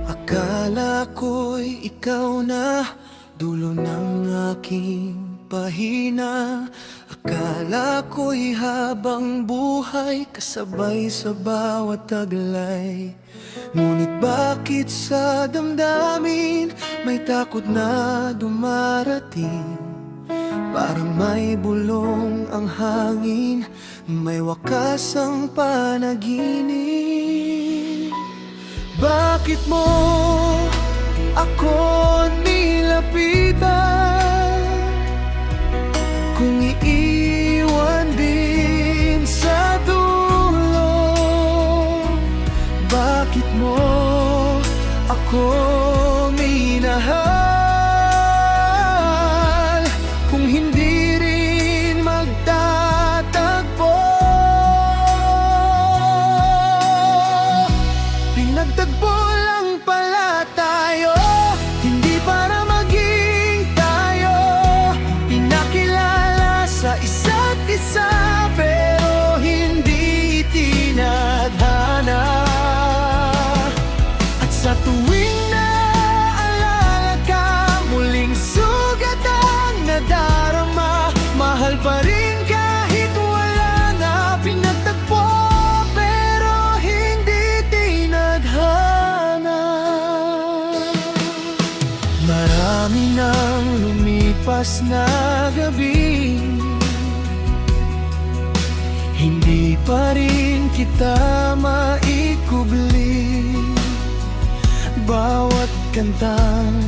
Akala ko'y ikaw na, dulo ng aking pahina. Akala ko'y habang buhay, kasabay sa bawat taglay. Ngunit bakit sa damdamin may takot na dumarating? Parang may bulong ang hangin, may wakas ang panaginip. Bakit mo ako nilapitan? Kung iiwan din sa dulo, bakit mo ako minahal? Kung hindi rin magtatagpo, pinagtagpo lang pala tayo, hindi para maging tayo. Pinakilala sa isa't isa, pero hindi tinadhana. At sa tuwing naaalala ka, muling sugat ang nadarama. Mahal pa rin kahit wala na. Pinagtagpo pero hindi tinadhana. Marami nang lumipas na gabi, hindi pa rin kita maikubli. Bawat kantang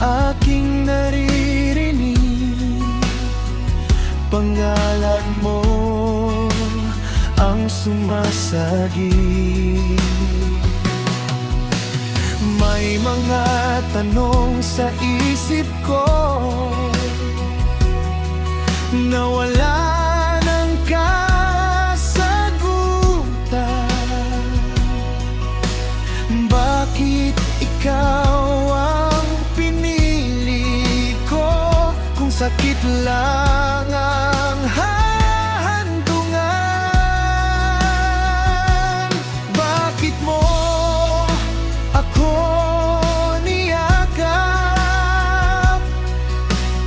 aking naririnig, pangalan mo ang sumasagi. May mga tanong sa isip ko na wala ng kasagutan. Bakit ikaw ang pinili ko kung sakit lang ang hahandungan? Bakit mo ako niyakap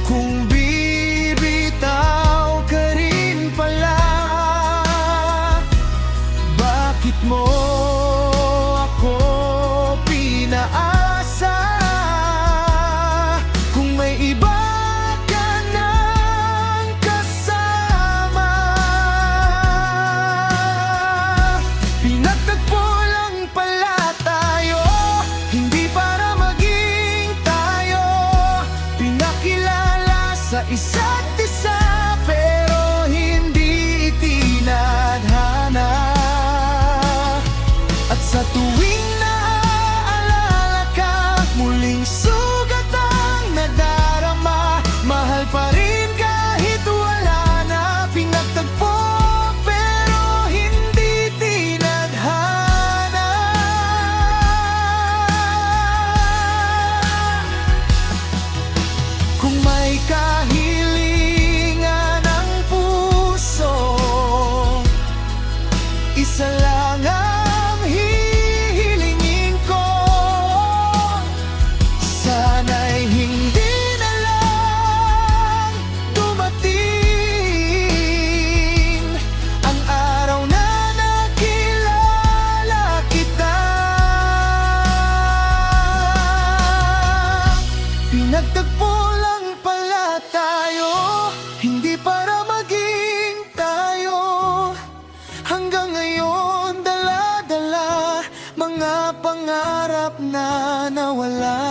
kung bibitaw ka rin pala? Bakit mo ako pinaasa kung may iba ka nang kasama? Pinagtagpo lang pala tayo, hindi para maging tayo. Pinakilala sa isa't isa, pero hindi tinadhana. At sa tuwing naaalala ka, muling sugat ang nadarama. Mahal pa rin kahit wala na. Pinagtagpo pero hindi tinadhana. Kung may kahilingan ang puso, isa lang ang hihilingin ko. Sana'y hindi na lang dumating ang araw na nakilala kita. Pinagtagpo lang pala tayo, hindi para maging tayo. Hanggang ngayon dala-dala mga pangarap na nawala.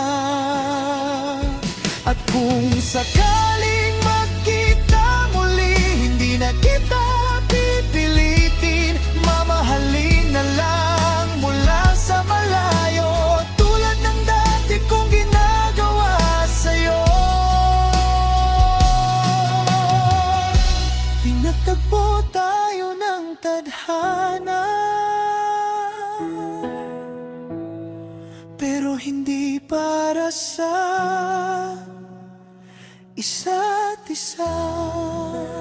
At kung sakaling magkita muli, hindi na kita pipilitin. Mamahalin na lang mula sa malayo, tulad ng dati kong ginagawa sa'yo. Pinagtagpo tayo ng tadhana. para sa isa't isa.